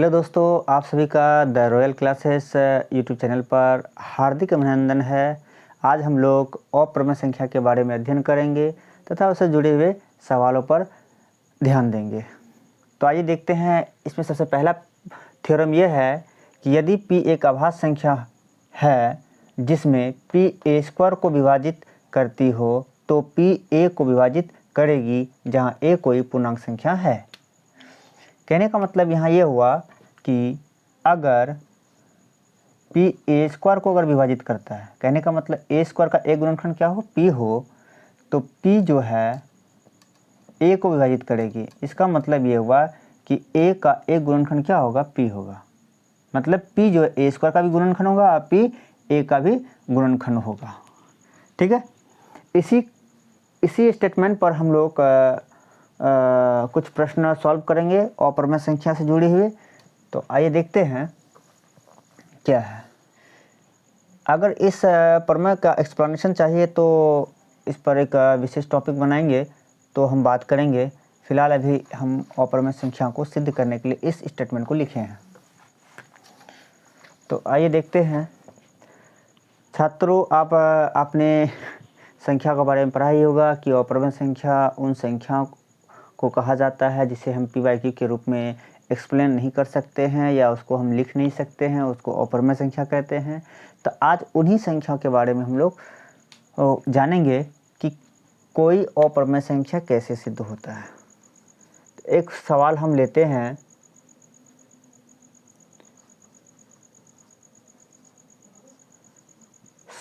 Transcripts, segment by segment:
Hello दोस्तों, आप सभी का the royal classes YouTube channel पर हार्दिक अभिनंदन है। आज हम लोग अप्रमेय संख्या के बारे में अध्ययन करेंगे तथा उससे जुड़े हुए सवालों पर ध्यान देंगे। तो आइए देखते हैं। इसमें सबसे पहला थ्योरम यह है कि यदि p एक अभाज्य संख्या है जिसमें p a स्क्वायर को विभाजित करती हो तो p a को विभाजित करेगी जहां a कोई पूर्णांक संख्या है। कहने का मतलब यहाँ ये हुआ कि अगर p a स्क्वायर को अगर विभाजित करता है, कहने का मतलब a स्क्वायर का एक गुणनखंड क्या हो, p हो, तो p जो है a को विभाजित करेगी। इसका मतलब ये हुआ कि a का एक गुणनखंड क्या होगा, p होगा। मतलब p जो है a स्क्वायर का भी गुणनखंड होगा और p a का भी गुणनखंड होगा। ठीक है। इसी स्टेटमेंट पर हम लोग कुछ प्रश्न सॉल्व करेंगे अप्रमेय संख्या से जुड़े हुए। तो आइए देखते हैं क्या है। अगर इस प्रमेय का एक्सप्लेनेशन चाहिए तो इस पर एक विशेष टॉपिक बनाएंगे, तो हम बात करेंगे। फिलहाल अभी हम अप्रमेय संख्या को सिद्ध करने के लिए इस स्टेटमेंट को लिखे हैं। तो आइए देखते हैं। छात्रों, आपने संख्या के बारे में पढ़ा ही होगा कि अप्रमेय संख्या उन संख्याओं को कहा जाता है जिसे हम p/q के रूप में एक्सप्लेन नहीं कर सकते हैं या उसको हम लिख नहीं सकते हैं, उसको अप्रमेय संख्या कहते हैं। तो आज उन्हीं संख्याओं के बारे में हम लोग जानेंगे कि कोई अप्रमेय संख्या कैसे सिद्ध होता है। तो एक सवाल हम लेते हैं।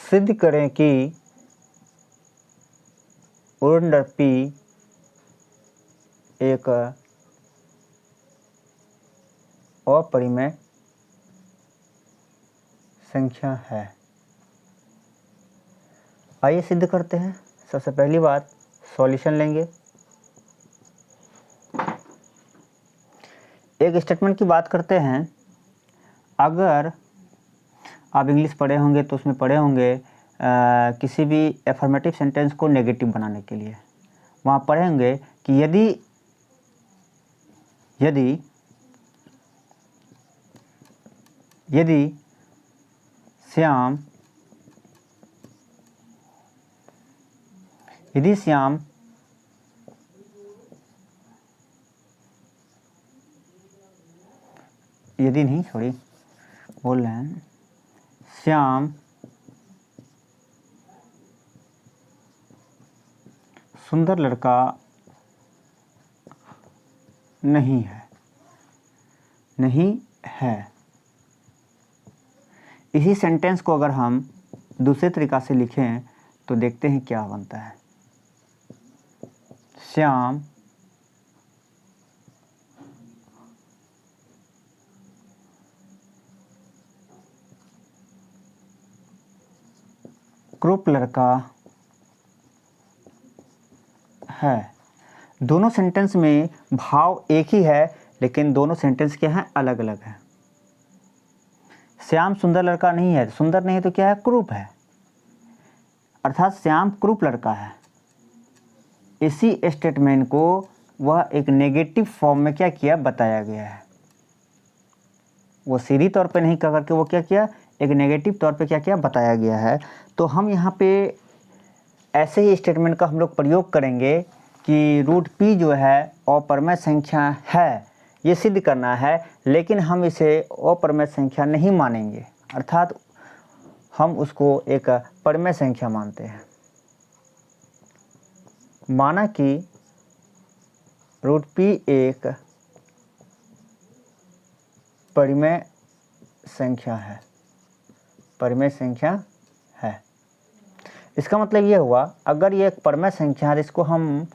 सिद्ध करें कि p एक अपरिमेय संख्या है। आइए सिद्ध करते हैं। सबसे पहली बात, सॉल्यूशन लेंगे। एक स्टेटमेंट की बात करते हैं। अगर आप इंग्लिश पढ़े होंगे तो उसमें पढ़े होंगे किसी भी एफर्मेटिव सेंटेंस को नेगेटिव बनाने के लिए वहाँ पढ़े होंगे कि यदि श्याम श्याम सुंदर लड़का नहीं है। इसी सेंटेंस को अगर हम दूसरे तरीक़ा से लिखें तो देखते हैं क्या बनता है। श्याम कुरूप लड़का है। दोनों सेंटेंस में भाव एक ही है, लेकिन दोनों सेंटेंस क्या हैं, अलग अलग हैं। श्याम सुंदर लड़का नहीं है, सुंदर नहीं तो क्या है, कुरूप है, अर्थात श्याम कुरूप लड़का है। इसी स्टेटमेंट को वह एक नेगेटिव फॉर्म में क्या किया, बताया गया है। वो सीधी तौर पे नहीं कह करके वो क्या किया, एक नेगेटिव तौर पे क्या किया, बताया गया है। तो हम यहाँ पे ऐसे ही स्टेटमेंट का हम लोग प्रयोग करेंगे कि √p जो है अप्रमेय संख्या है, ये सिद्ध करना है, लेकिन हम इसे अप्रमेय संख्या नहीं मानेंगे, अर्थात हम उसको एक परिमेय संख्या मानते हैं। माना कि √p एक परिमेय संख्या है। इसका मतलब ये हुआ, अगर ये एक परिमेय संख्या है इसको हम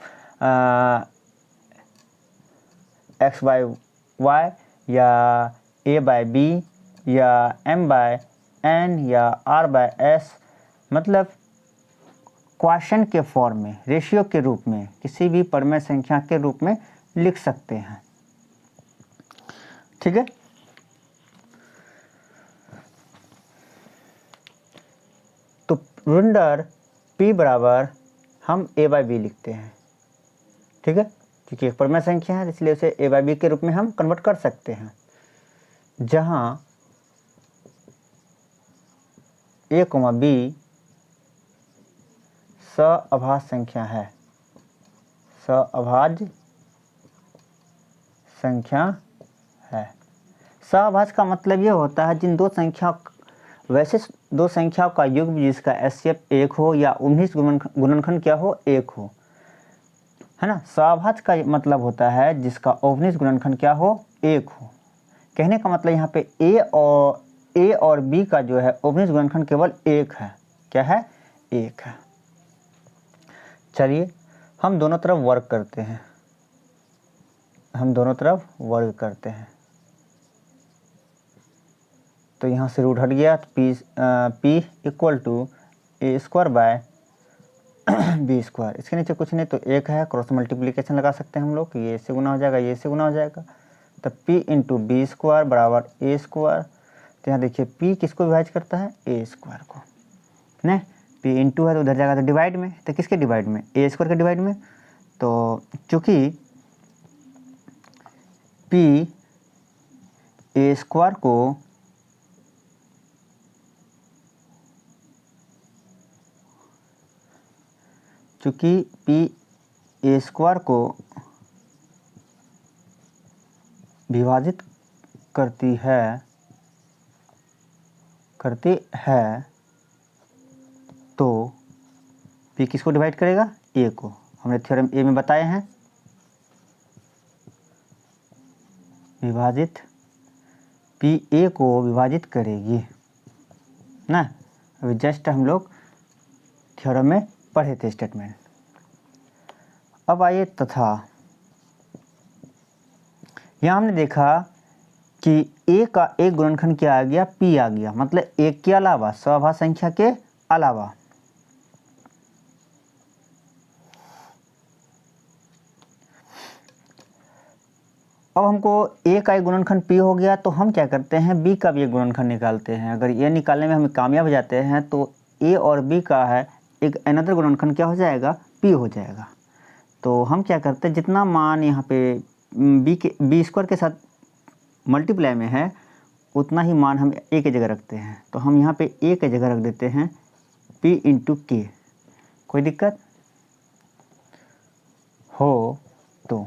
x/y या a/b या m/n या r/s मतलब क्वेश्चन के फॉर्म में, रेशियो के रूप में, किसी भी परिमेय संख्या के रूप में लिख सकते हैं। ठीक है। तो रुंडर p बराबर हम a/b लिखते हैं। ठीक है, क्योंकि एक परिमेय संख्या है इसलिए उसे a/b के रूप में हम कन्वर्ट कर सकते हैं। जहाँ a, b सअभाज्य संख्या है, सअभाज्य संख्या है। सअभाज्य का मतलब ये होता है जिन दो संख्या, वैसे दो संख्याओं का युग्म जिसका एचसीएफ 1 हो या उन्हीं गुणनखंड क्या हो, 1 हो, है ना। सअभाज्य का मतलब होता है जिसका अवनिश गुणनखंड क्या हो, 1 हो। कहने का मतलब यहाँ पे ए और बी का जो है अवनिश गुणनखंड केवल 1 है। क्या है, 1 है। चलिए हम दोनों तरफ वर्क करते हैं, हम दोनों तरफ वर्ग करते हैं। तो यहाँ से रूट हट गया, तो p equal to A square by B square. इसके नीचे कुछ नहीं तो 1 है, क्रॉस मल्टीप्लिकेशन लगा सकते हैं हम लोग, ये इससे गुना हो जाएगा, ये इससे गुना हो जाएगा। तो p इंटू बी स्क्वायर बराबर ए स्क्वायर। तो यहाँ देखिए p किसको विभाजित करता है, ए स्क्वायर को, नहीं p इंटू है तो उधर जाएगा तो डिवाइड में, तो किसके डिवाइड में, ए स्क्वायर के डिवाइड में। तो चूँकि p ए स्क्वायर को p ए स्क्वायर को विभाजित करती है तो p किसको डिवाइड करेगा, a को। हमने थ्योरम a में बताए हैं, विभाजित p a को विभाजित करेगी ना। अभी जस्ट हम लोग थ्योरम में पढ़े थे स्टेटमेंट। अब आइए तथा, यहाँ हमने देखा कि a का एक गुणनखंड क्या आ गया, p आ गया, मतलब 1 के अलावा, सअभाज्य संख्या के अलावा। अब हमको a का एक गुणनखंड p हो गया, तो हम क्या करते हैं, b का भी एक गुणनखंड निकालते हैं। अगर ये निकालने में हम कामयाब हो जाते हैं तो a और b का है एक अनदर गुणनखंड क्या हो जाएगा, p हो जाएगा। तो हम क्या करते हैं, जितना मान यहाँ पे बी स्क्वायर के साथ मल्टीप्लाई में है उतना ही मान हम a की जगह रखते हैं। तो हम यहाँ पे a की जगह रख देते हैं p इंटू के। कोई दिक्कत हो तो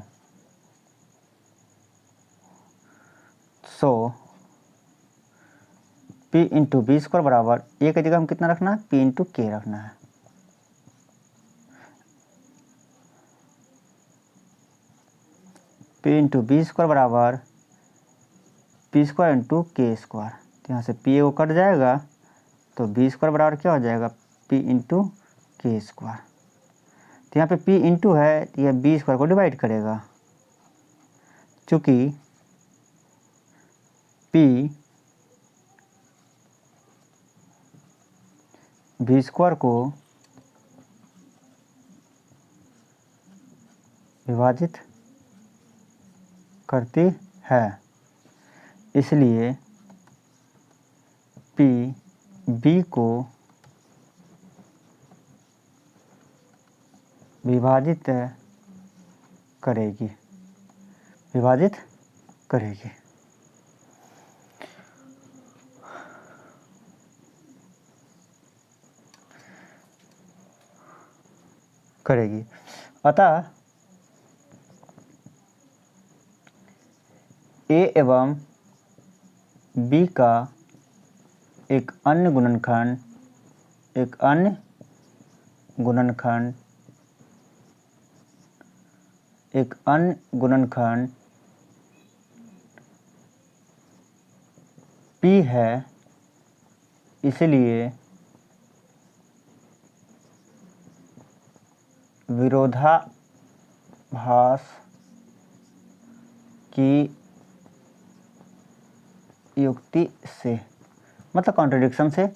p इंटू बी स्क्वायर बराबर a की जगह हम कितना रखना है, p इंटू के रखना है। p इंटू बी स्क्वायर बराबर p स्क्वायर इंटू के स्क्वायर। तो यहाँ से p को कट जाएगा तो बी स्क्वायर बराबर क्या हो जाएगा, p इंटू के स्क्वायर। तो यहाँ पे p इंटू है तो यह बी स्क्वायर को डिवाइड करेगा, चूँकि p बी स्क्वायर को विभाजित करती है, इसलिए p b को विभाजित करेगी, विभाजित करेगी। करेगी अतः a एवं b का एक अन्य गुणनखंड p है, इसलिए विरोधाभास की युक्ति से, मतलब कॉन्ट्रडिक्शन से,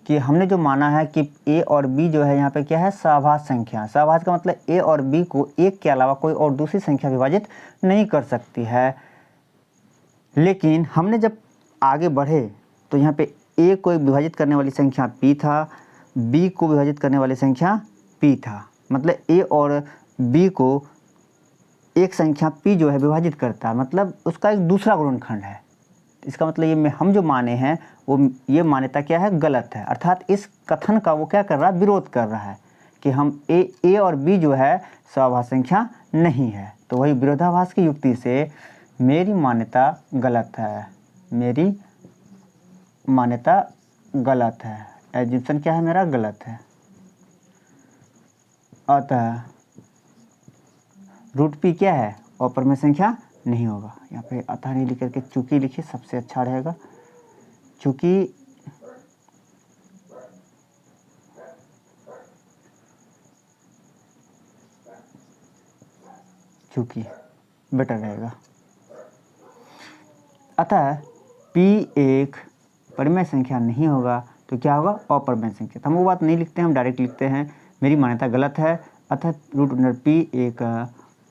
कि हमने जो माना है कि a और b जो है यहाँ पे क्या है, सअभाज्य संख्या। सअभाज्य का मतलब a और b को 1 के अलावा कोई और दूसरी संख्या विभाजित नहीं कर सकती है। लेकिन हमने जब आगे बढ़े तो यहाँ पे a को विभाजित करने वाली संख्या p था, b को विभाजित करने वाली संख्या p था। मतलब a और b को एक संख्या p जो है विभाजित करता है, मतलब उसका एक दूसरा गुणनखंड है। इसका मतलब ये हम जो माने हैं वो ये मान्यता क्या है, गलत है। अर्थात इस कथन का वो क्या कर रहा है, विरोध कर रहा है कि हम ए और बी जो है सभाज्य संख्या नहीं है। तो वही विरोधाभास की युक्ति से मेरी मान्यता गलत है, मेरी मान्यता गलत है, एज्यूम्पशन क्या है मेरा, गलत है। अतः रूट पी क्या है, अपरिमेय संख्या नहीं होगा। यहाँ पे अतः नहीं लिख करके चूंकि लिखिए, सबसे अच्छा रहेगा। चूंकि बेटर रहेगा। अतः P एक परिमेय संख्या नहीं होगा तो क्या होगा, अपरिमेय संख्या। तो हम वो बात नहीं लिखते हैं, हम डायरेक्ट लिखते हैं मेरी मान्यता गलत है, अतः रूट अंडर P एक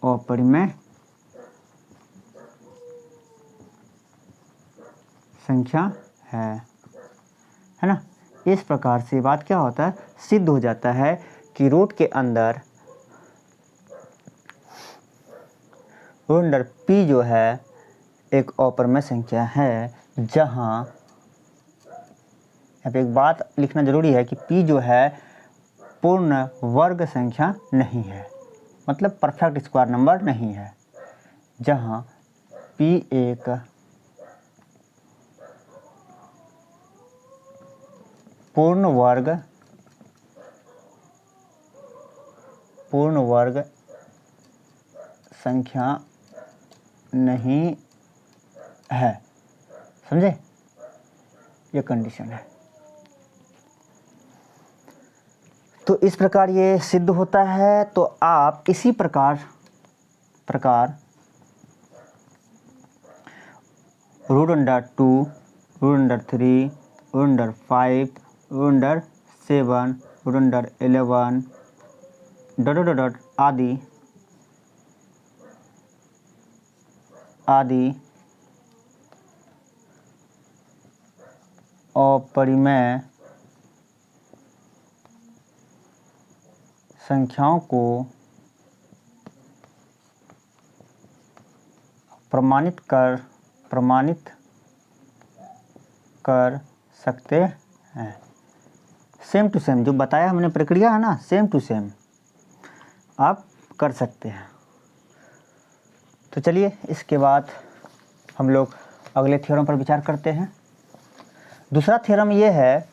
अपरिमेय संख्या है ना। इस प्रकार से बात क्या होता है, सिद्ध हो जाता है कि रूट के अंदर रूट अंडर P जो है एक अपरिमेय संख्या है, जहाँ यहाँ पे एक बात लिखना जरूरी है कि P जो है पूर्ण वर्ग संख्या नहीं है, मतलब परफेक्ट स्क्वायर नंबर नहीं है। जहाँ P एक पूर्ण वर्ग संख्या नहीं है, समझे, ये कंडीशन है। तो इस प्रकार ये सिद्ध होता है। तो आप इसी प्रकार root under 2, root under 3, root under 5, root under 7, root under 11 dot आदि अपरिमेय संख्याओं को प्रमाणित कर सकते हैं। सेम टू सेम जो बताया हमने प्रक्रिया है ना, सेम टू सेम आप कर सकते हैं। तो चलिए इसके बाद हम लोग अगले थ्योरम पर विचार करते हैं। दूसरा थ्योरम ये है,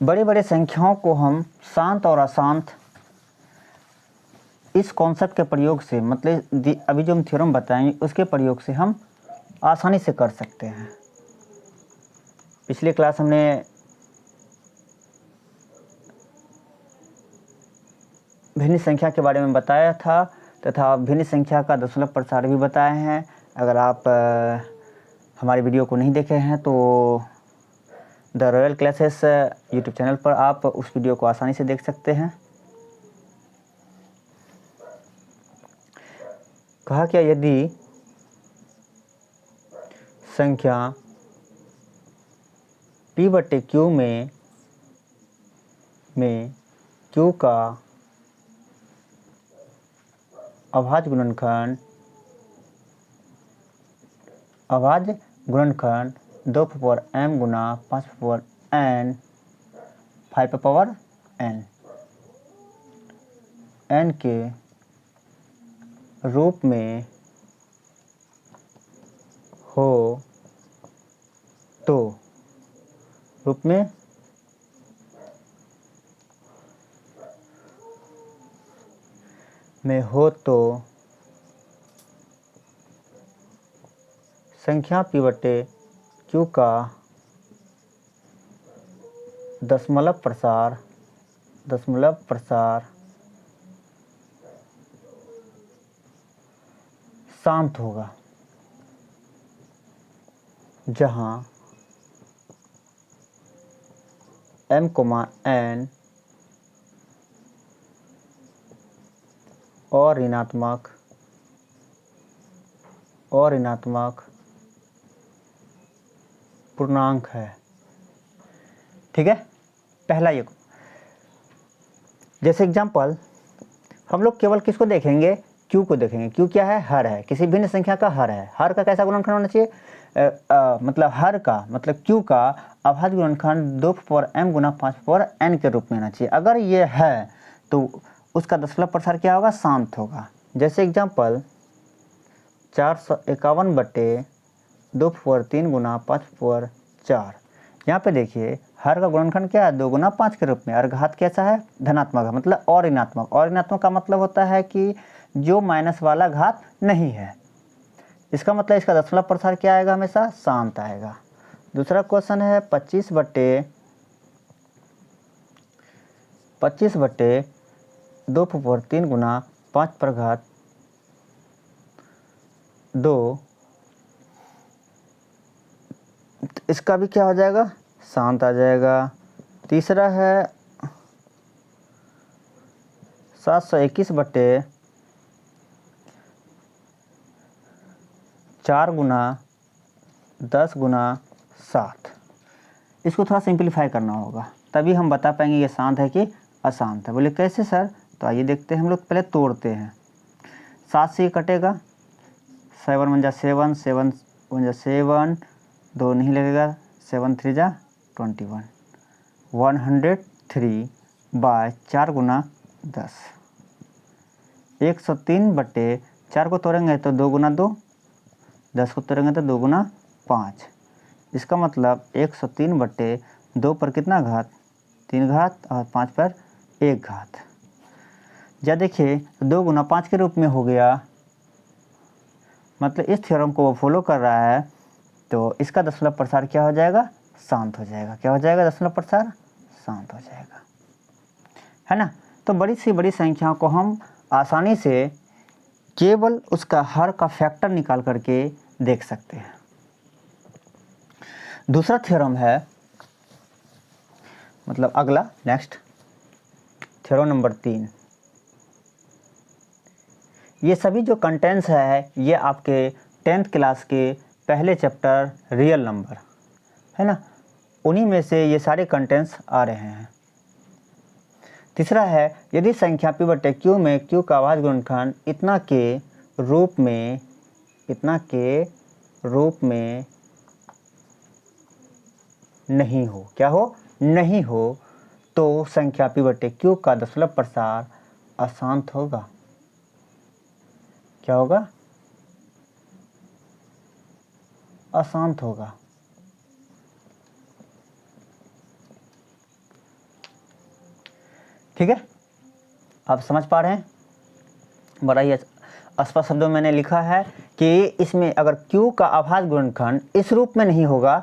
बड़े बड़े संख्याओं को हम शांत और अशांत इस कॉन्सेप्ट के प्रयोग से, मतलब अभी जो हम थ्योरम बताएंगे उसके प्रयोग से हम आसानी से कर सकते हैं। पिछली क्लास हमने भिन्न संख्या के बारे में बताया था तथा भिन्न संख्या का दशमलव प्रसार भी बताए हैं। अगर आप हमारी वीडियो को नहीं देखे हैं तो the royal classes YouTube channel पर आप उस वीडियो को आसानी से देख सकते हैं। कहा क्या, यदि संख्या P/Q में Q का अभाज्य गुणनखंड 2m गुना 5n 5n n के रूप में हो तो संख्या P/Q का दशमलव प्रसार शांत होगा, जहाँ m, n और ऋणात्मक पूर्णांक है। ठीक है, पहला ये। जैसे एग्जांपल हम लोग केवल किसको देखेंगे, क्यू को देखेंगे। क्यू क्या है? हर है, किसी भिन्न संख्या का हर है। हर का कैसा गुणनखंड होना चाहिए? मतलब हर का मतलब क्यू का अभाज्य गुणनखंड 2m गुना 5n के रूप में होना चाहिए। अगर ये है तो उसका दशमलव प्रसार क्या होगा? शांत होगा। जैसे एग्जाम्पल 451 बटे 2/3 गुना 5/4। यहाँ पे देखिए हर का गुणनखंड क्या है? 2 गुना 5 के रूप में, और घात कैसा है? धनात्मक है, मतलब और ऋणात्मक। और ऋणात्मक का मतलब होता है कि जो माइनस वाला घात नहीं है। इसका मतलब इसका दशमलव प्रसार क्या आएगा? हमेशा शांत आएगा। दूसरा क्वेश्चन है 25 बटे 2/3 गुना 5/2। इसका भी क्या हो जाएगा? शांत आ जाएगा। तीसरा है 721 बटे 4 गुना 10 गुना 7। इसको थोड़ा सिंप्लीफाई करना होगा, तभी हम बता पाएंगे ये शांत है कि अशांत है। बोले कैसे सर? तो आइए देखते हैं। हम लोग पहले तोड़ते हैं। 7 से ये कटेगा, 7 1 जा 7, 7 1 जा 7, 2 नहीं लगेगा, 7 3 जा 21, 103 बाय 4 गुना 10। 103 बटे 4 को तोड़ेंगे तो 2 गुना 2, 10 को तोड़ेंगे तो 2 गुना 5। इसका मतलब 103 बटे 2 पर कितना घात? 3 घात, और 5 पर 1 घात। या देखिए 2 गुना 5 के रूप में हो गया, मतलब इस थ्योरम को वो फॉलो कर रहा है। तो इसका दशमलव प्रसार क्या हो जाएगा? शांत हो जाएगा। क्या हो जाएगा? दशमलव प्रसार शांत हो जाएगा, है ना। तो बड़ी से बड़ी संख्या को हम आसानी से केवल उसका हर का फैक्टर निकाल करके देख सकते हैं। दूसरा थ्योरम है, मतलब अगला नेक्स्ट थ्योरम नंबर 3। ये सभी जो कंटेंट्स है ये आपके 10th क्लास के पहले चैप्टर रियल नंबर, है ना, उन्हीं में से ये सारे कंटेंट्स आ रहे हैं। तीसरा है यदि संख्या p बटे q में q का अभाज्य गुणनखंड इतना के रूप में नहीं हो, क्या हो? नहीं हो, तो संख्या p बटे q का दशमलव प्रसार अशांत होगा। क्या होगा? अशांत होगा। ठीक है, आप समझ पा रहे हैं? बड़ा ही स्पष्ट शब्दों में मैंने लिखा है कि इसमें अगर q का अभाज्य गुणनखंड इस रूप में नहीं होगा,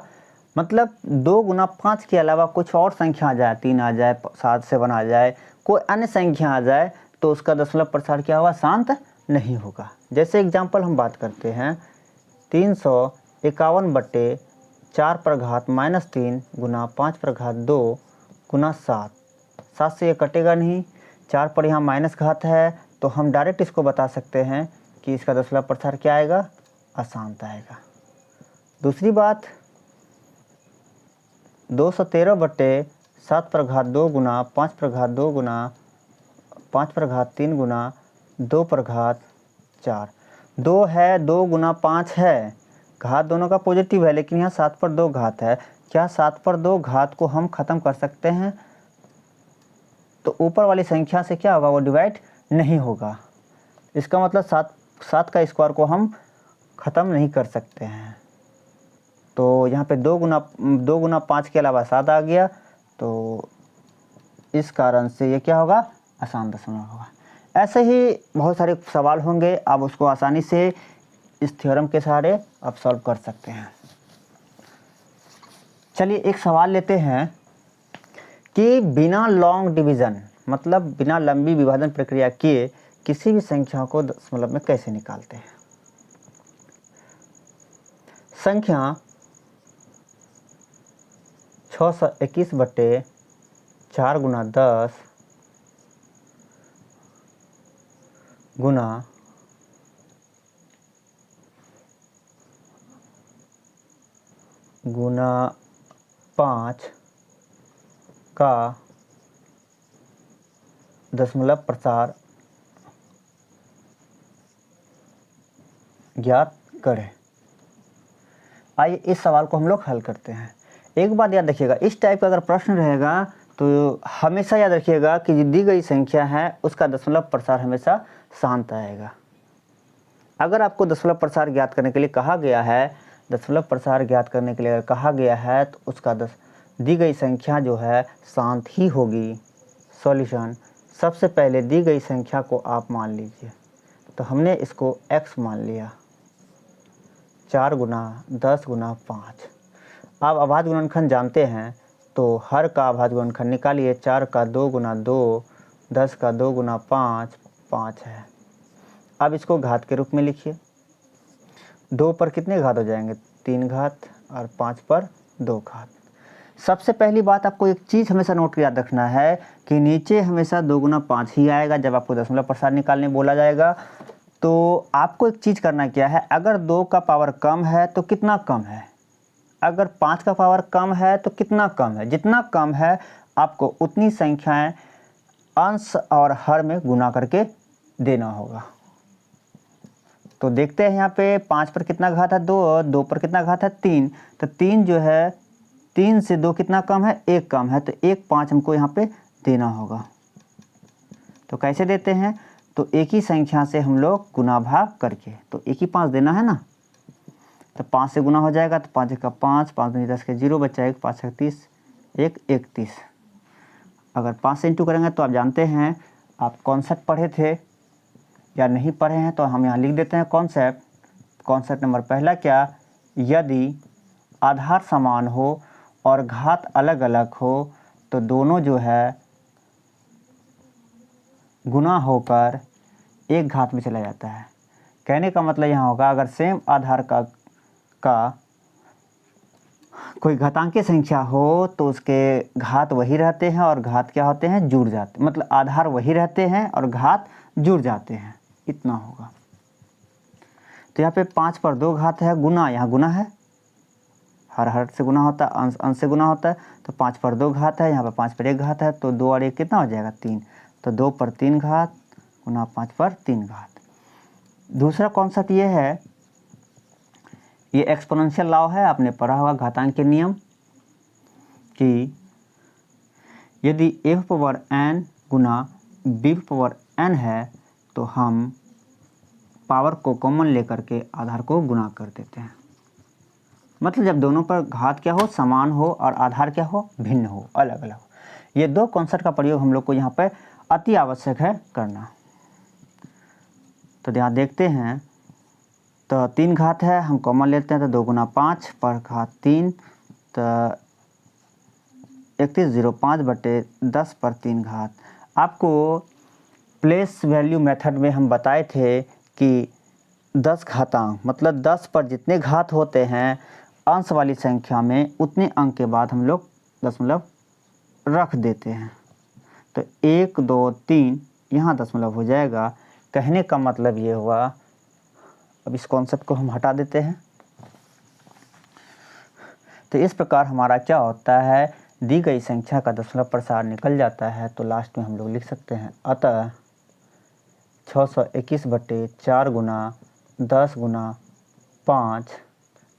मतलब 2 गुना 5 के अलावा कुछ और संख्या आ जाए, 3 आ जाए, 7 7 आ जाए, कोई अन्य संख्या आ जाए, तो उसका दशमलव प्रसार क्या होगा? शांत नहीं होगा। जैसे एग्जाम्पल हम बात करते हैं 351 बटे 4 पर घात -3 गुना 5 पर घात 2 गुना 7। 7 से ये कटेगा नहीं, 4 पर यहाँ माइनस घात है, तो हम डायरेक्ट इसको बता सकते हैं कि इसका दशमलव प्रसार क्या आएगा? अशांत आएगा। दूसरी बात 213 बटे 7 पर घात 2 गुना 5 पर घात 2 गुना 5 पर घात 3 गुना 2 पर घात 4। 2 है, 2 गुना 5 है, घात दोनों का पॉजिटिव है, लेकिन यहाँ 7 पर 2 घात है। क्या 7 पर 2 घात को हम ख़त्म कर सकते हैं? तो ऊपर वाली संख्या से क्या होगा? वो डिवाइड नहीं होगा। इसका मतलब 7 का स्क्वायर को हम ख़त्म नहीं कर सकते हैं। तो यहाँ पे 2 गुना 5 के अलावा 7 आ गया, तो इस कारण से ये क्या होगा? अशांत दशमलव होगा। ऐसे ही बहुत सारे सवाल होंगे, आप उसको आसानी से इस थ्योरम के सहारे आप सॉल्व कर सकते हैं। चलिए एक सवाल लेते हैं कि बिना लॉन्ग डिवीज़न, मतलब बिना लंबी विभाजन प्रक्रिया किए किसी भी संख्या को दशमलव में कैसे निकालते हैं। संख्या 621 बटे 4 गुना 10 गुना 5 का दशमलव प्रसार ज्ञात करें। आइए इस सवाल को हम लोग हल करते हैं। एक बात याद रखिएगा, इस टाइप का अगर प्रश्न रहेगा तो हमेशा याद रखिएगा कि जो दी गई संख्या है उसका दशमलव प्रसार हमेशा शांत आएगा। अगर आपको दशमलव प्रसार ज्ञात करने के लिए कहा गया है, दशमलव प्रसार ज्ञात करने के लिए अगर कहा गया है तो उसका दी गई संख्या जो है शांत ही होगी। सॉल्यूशन, सबसे पहले दी गई संख्या को आप मान लीजिए, तो हमने इसको x मान लिया, 4 गुना 10 गुना 5। आप अभाज्य गुणनखंड जानते हैं तो हर का अभाज्य गुणनखंड निकालिए। 4 का 2 गुना 2, 10 का 2 गुना 5, 5 है। अब इसको घात के रूप में लिखिए। 2 पर कितने घात हो जाएंगे? 3 घात, और 5 पर 2 घात। सबसे पहली बात आपको एक चीज़ हमेशा नोट याद रखना है कि नीचे हमेशा 2 गुना 5 ही आएगा जब आपको दशमलव प्रसार निकालने बोला जाएगा। तो आपको एक चीज़ करना क्या है, अगर 2 का पावर कम है तो कितना कम है, अगर 5 का पावर कम है तो कितना कम है, जितना कम है आपको उतनी संख्याएं अंश और हर में गुना करके देना होगा। तो देखते हैं यहाँ पे 5 पर कितना घात है? 2, 2 पर कितना घात है? 3। तो 3 जो है, 3 से 2 कितना कम है? 1 कम है, तो 1 5 हमको यहाँ पे देना होगा। तो कैसे देते हैं? तो एक ही संख्या से हम लोग गुना भाग करके, तो 1 ही 5 देना है ना, तो 5 से गुना हो जाएगा, तो 5 का 5, 5 दूनी 10 के 0 बचा, 1 5 30, 1 31। अगर 5 से इंटू करेंगे तो आप जानते हैं, आप कॉन्सेप्ट पढ़े थे या नहीं पढ़े हैं तो हम यहाँ लिख देते हैं कॉन्सेप्ट। कॉन्सेप्ट नंबर पहला क्या? यदि आधार समान हो और घात अलग अलग हो तो दोनों जो है गुना होकर एक घात में चला जाता है। कहने का मतलब यहाँ होगा, अगर सेम आधार का कोई घातांकीय संख्या हो तो उसके घात वही रहते हैं और घात क्या होते हैं? जुड़ जाते, मतलब आधार वही रहते हैं और घात जुड़ जाते हैं, इतना होगा। तो यहाँ पे 5 पर 2 घात है, गुना, यहाँ गुना है, हर से गुना होता है, अंश अंश से गुना होता है, तो 5 पर 2 घात है, यहाँ पर 5 पर 1 घात है, तो 2 और 1 कितना हो जाएगा? 3। तो 2 पर 3 घात गुना 5 पर 3 घात। दूसरा कॉन्सेप्ट ये है, ये एक्सपोनेंशियल लॉ है, आपने पढ़ा होगा घातांक के नियम, कि यदि f पावर n गुना b पावर n है तो हम पावर को कॉमन लेकर के आधार को गुना कर देते हैं। मतलब जब दोनों पर घात क्या हो? समान हो, और आधार क्या हो? भिन्न हो, अलग अलग हो। ये दो कॉन्सेप्ट का प्रयोग हम लोग को यहाँ पर अति आवश्यक है करना। तो यहाँ देखते हैं, तो 3 घात है, हम कॉमन लेते हैं, तो 2 गुना 5 पर घात 3, तो 3105 बटे 10 पर 3 घात। आपको प्लेस वैल्यू मेथड में हम बताए थे कि 10 घातांक मतलब 10 पर जितने घात होते हैं अंश वाली संख्या में, उतने अंक के बाद हम लोग दशमलव रख देते हैं। तो 1 2 3 यहाँ दशमलव हो जाएगा। कहने का मतलब ये हुआ, अब इस कॉन्सेप्ट को हम हटा देते हैं। तो इस प्रकार हमारा क्या होता है, दी गई संख्या का दशमलव प्रसार निकल जाता है। तो लास्ट में हम लोग लिख सकते हैं, अतः 621 बटे 4 गुना 10 गुना 5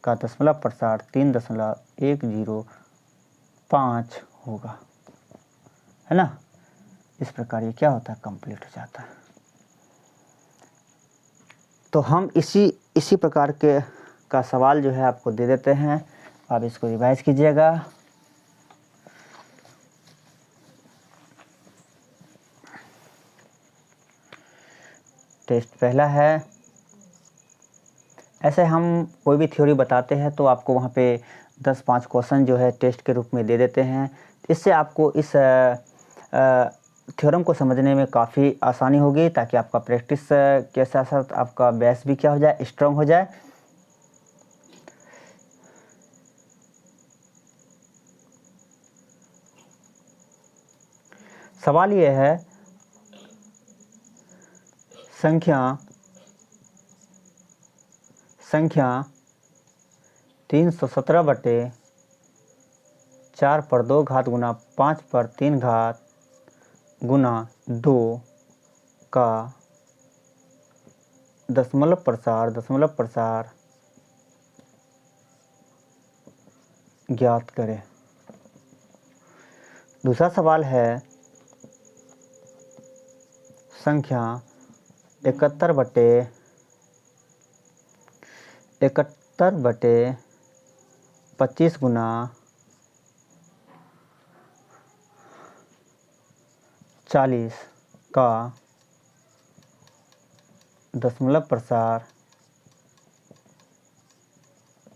का दशमलव प्रसार 3.105 होगा, है ना। इस प्रकार ये क्या होता है? कंप्लीट हो जाता है। तो हम इसी प्रकार का सवाल जो है आपको दे देते हैं, आप इसको रिवाइज कीजिएगा। टेस्ट पहला है, ऐसे हम कोई भी थ्योरी बताते हैं तो आपको वहाँ पे 10-5 क्वेश्चन जो है टेस्ट के रूप में दे देते हैं। इससे आपको इस थ्योरम को समझने में काफ़ी आसानी होगी, ताकि आपका प्रैक्टिस के साथ साथ आपका बेस भी क्या हो जाए? स्ट्रॉन्ग हो जाए। सवाल ये है, संख्या 317 बटे 4 पर 2 घात गुना 5 पर 3 घात गुना 2 का दशमलव प्रसार ज्ञात करें। दूसरा सवाल है संख्या 71/25 गुना 40 का दशमलव प्रसार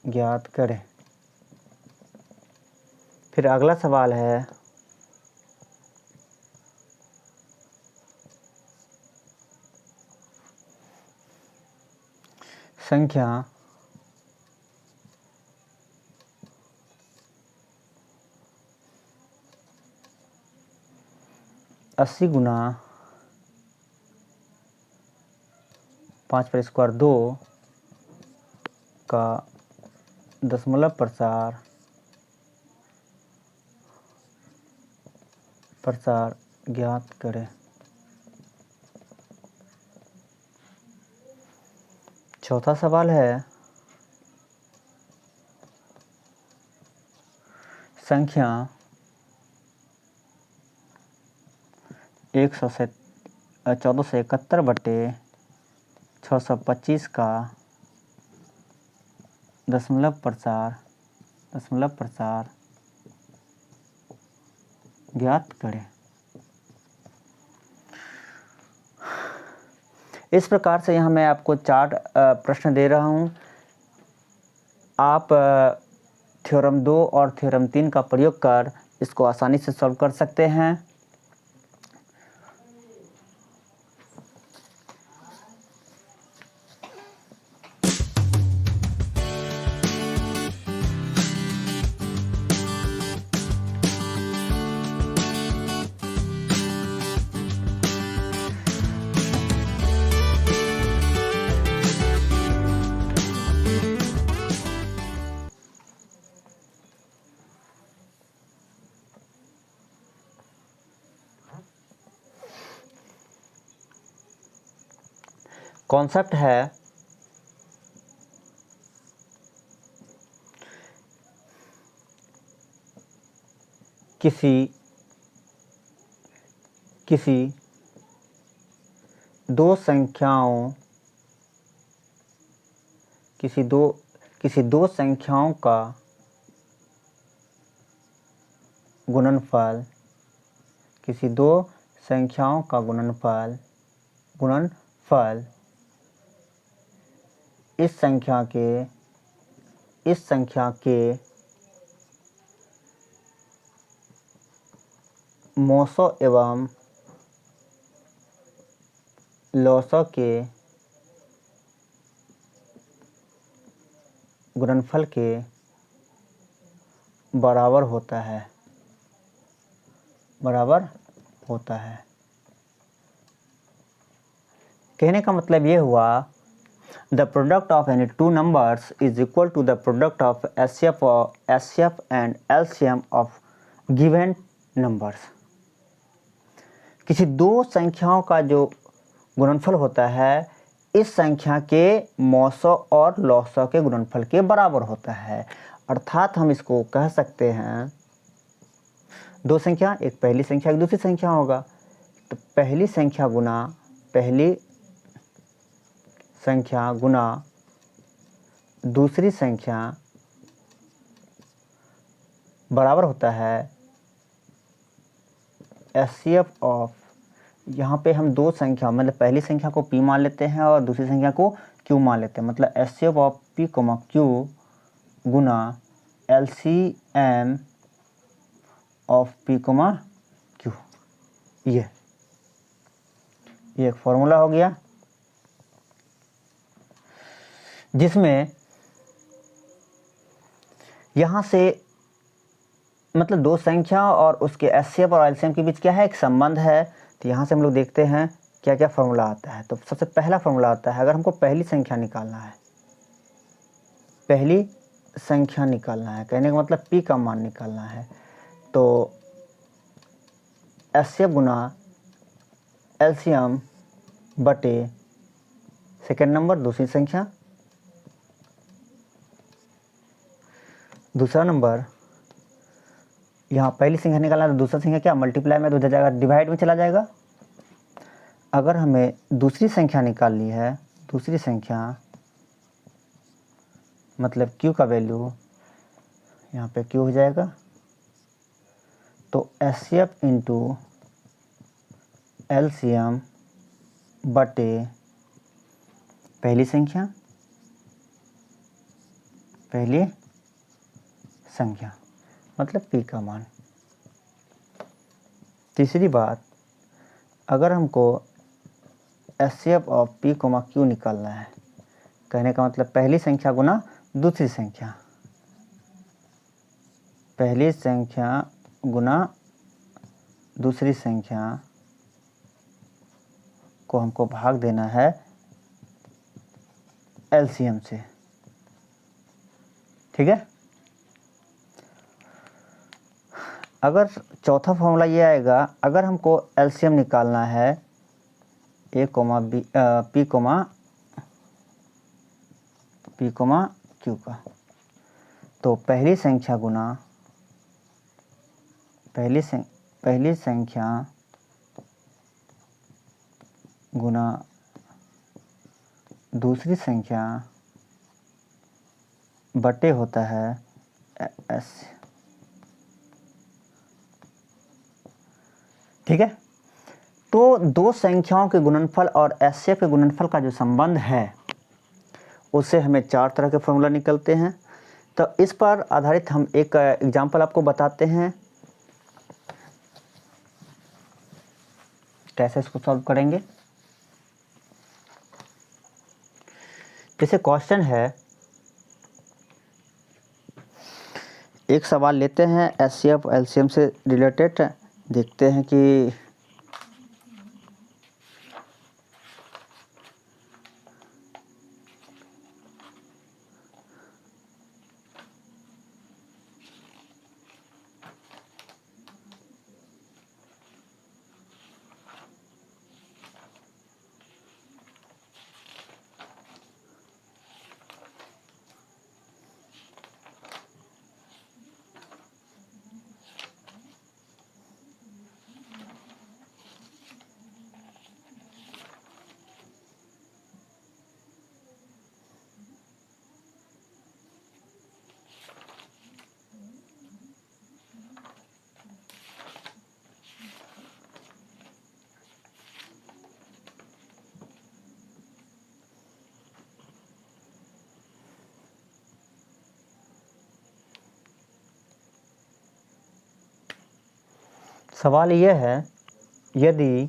ज्ञात करें। फिर अगला सवाल है संख्या 80 गुना 5/2 का दशमलव प्रसार ज्ञात करें। चौथा सवाल है संख्या 1471/625 का दशमलव प्रसार ज्ञात करें। इस प्रकार से यहाँ मैं आपको 4 प्रश्न दे रहा हूँ। आप थ्योरम 2 और थ्योरम 3 का प्रयोग कर इसको आसानी से सॉल्व कर सकते हैं। कॉन्सेप्ट है किसी दो संख्याओं का गुणनफल इस संख्या के मोसो एवं लॉसो के गुणनफल के बराबर होता है। कहने का मतलब ये हुआ the product of any two numbers is equal to the product of HCF and LCM of given numbers। किसी दो संख्याओं का जो गुणनफल होता है इस संख्या के मौसो और लॉसो के गुणनफल के बराबर होता है। अर्थात हम इसको कह सकते हैं दो संख्या, एक पहली संख्या एक दूसरी संख्या होगा, तो पहली संख्या गुना दूसरी संख्या बराबर होता है HCF ऑफ, यहाँ पे हम दो संख्या मतलब पहली संख्या को P मान लेते हैं और दूसरी संख्या को Q मान लेते हैं, मतलब HCF of P, Q Guna LCM of P, Q। ये एक फॉर्मूला हो गया जिसमें यहाँ से मतलब दो संख्या और उसके HCF और LCM के बीच क्या है, एक संबंध है। तो यहाँ से हम लोग देखते हैं क्या क्या फॉर्मूला आता है। तो सबसे पहला फॉर्मूला आता है, अगर हमको पहली संख्या निकालना है, कहने का मतलब P का मान निकालना है, तो HCF गुना LCM बटे सेकेंड नंबर दूसरी संख्या, दूसरा नंबर यहाँ पहली संख्या निकालना तो दूसरा संख्या क्या मल्टीप्लाई में तो उधर जाएगा डिवाइड में चला जाएगा। अगर हमें दूसरी संख्या निकालनी है, दूसरी संख्या मतलब q का वैल्यू यहाँ पे q हो जाएगा, तो HCF इंटू LCM बटे पहली संख्या, पहली संख्या मतलब p का मान। तीसरी बात, अगर हमको HCF ऑफ p, q निकालना है, कहने का मतलब पहली संख्या गुना दूसरी संख्या, पहली संख्या गुना दूसरी संख्या को हमको भाग देना है LCM से, ठीक है। अगर चौथा फॉर्मूला ये आएगा, अगर हमको LCM निकालना है a, b, p, q का, तो पहली संख्या गुना पहली संख्या गुना दूसरी संख्या बटे होता है S, ठीक है। तो दो संख्याओं के गुणनफल और HCF के गुणनफल का जो संबंध है उससे हमें चार तरह के फॉर्मूला निकलते हैं। तो इस पर आधारित हम एक एग्जाम्पल आपको बताते हैं कैसे इसको सॉल्व करेंगे। जैसे क्वेश्चन है, एक सवाल लेते हैं HCF LCM से रिलेटेड, देखते हैं कि सवाल यह है, यदि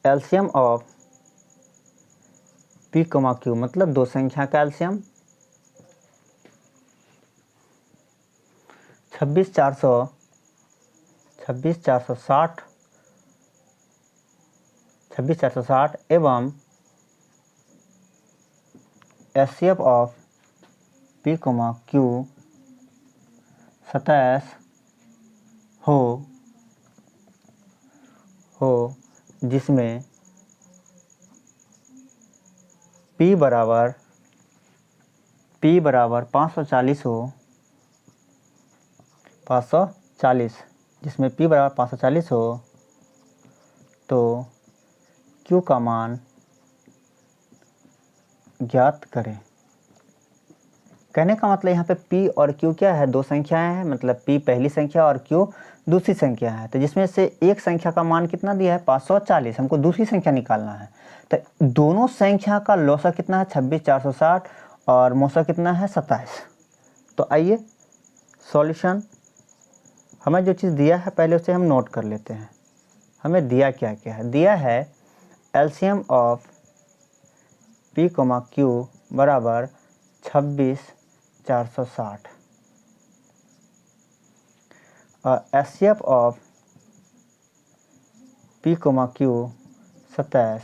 LCM ऑफ p, q मतलब दो संख्या का LCM 26,460 एवं HCF ऑफ p, q 27 हो जिसमें P बराबर 540 हो, 540 जिसमें P बराबर 540 हो, तो Q का मान ज्ञात करें। कहने का मतलब यहाँ पे P और Q क्या है, दो संख्याएं हैं, मतलब P पहली संख्या और Q दूसरी संख्या है। तो जिसमें से एक संख्या का मान कितना दिया है 540, हमको दूसरी संख्या निकालना है। तो दोनों संख्या का लौसा कितना है 26,460 और मौसा कितना है 27। तो आइए सॉल्यूशन, हमें जो चीज़ दिया है पहले उसे हम नोट कर लेते हैं। हमें दिया क्या क्या है, दिया है LCM ऑफ P, Q बराबर 26,460 और HCF ऑफ P, Q 27,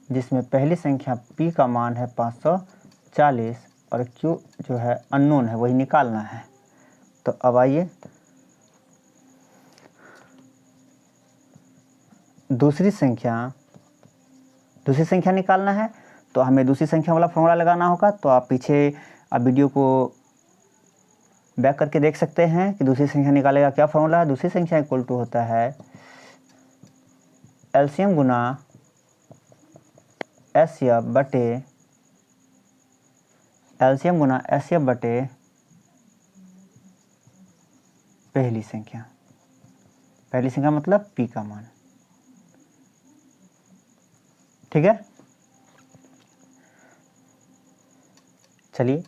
जिसमें पहली संख्या P का मान है 540 और Q जो है अननोन है, वही निकालना है। तो अब आइए दूसरी संख्या निकालना है तो हमें दूसरी संख्या वाला फॉर्मूला लगाना होगा। तो आप पीछे आप वीडियो को बैक करके देख सकते हैं कि दूसरी संख्या निकालेगा क्या फॉर्मूला है। दूसरी संख्या इक्वल टू होता है एलसीएम गुना एसएफ बटे पहली संख्या मतलब p का मान। ठीक है, चलिए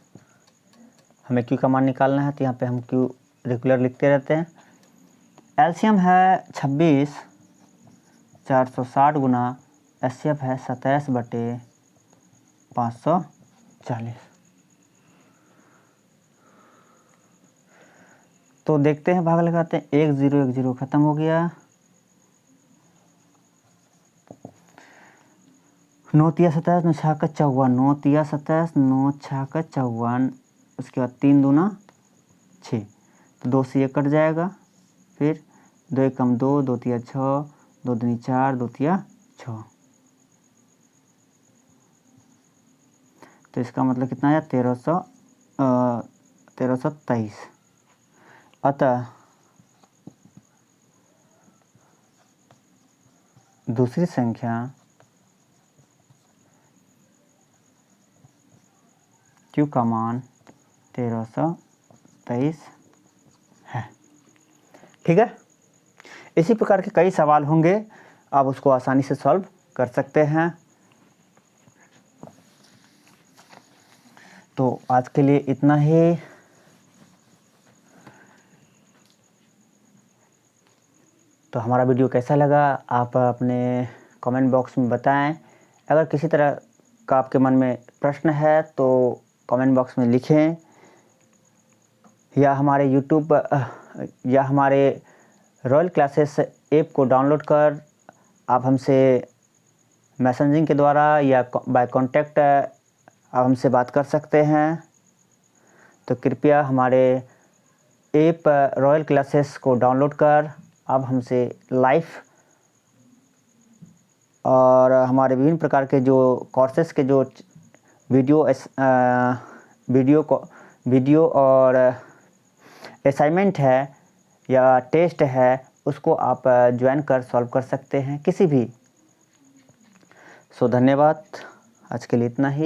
हमें q का मान निकालना है तो यहाँ पे हम q रेगुलर लिखते रहते हैं। एलसीएम है 26 460 गुना एसएफ है 27 बटे 540। तो देखते हैं, भाग लगाते हैं। 1 0 1 0 खत्म हो गया। 9 तिया 27 9 छक्का 54 9 तिया 27 9 छक्का 54। उसके बाद 3 दूना 6, तो 2 से 1 कट जाएगा। फिर 2 एकम 2 2 तिया 6 2 दूनी 4 2 तिया 6। तो इसका मतलब कितना आया 1323। अतः दूसरी संख्या Q का मान 1323 है। ठीक है, इसी प्रकार के कई सवाल होंगे, आप उसको आसानी से सॉल्व कर सकते हैं। तो आज के लिए इतना ही। तो हमारा वीडियो कैसा लगा आप अपने कमेंट बॉक्स में बताएं। अगर किसी तरह का आपके मन में प्रश्न है तो कमेंट बॉक्स में लिखें, या हमारे YouTube या हमारे रॉयल क्लासेस ऐप को डाउनलोड कर आप हमसे मैसेजिंग के द्वारा या बाय कांटेक्ट आप हमसे बात कर सकते हैं। तो कृपया हमारे ऐप रॉयल क्लासेस को डाउनलोड कर आप हमसे लाइव और हमारे विभिन्न प्रकार के जो कोर्सेस के जो वीडियो और असाइनमेंट है या टेस्ट है उसको आप ज्वाइन कर सॉल्व कर सकते हैं किसी भी। धन्यवाद, आज के लिए इतना ही।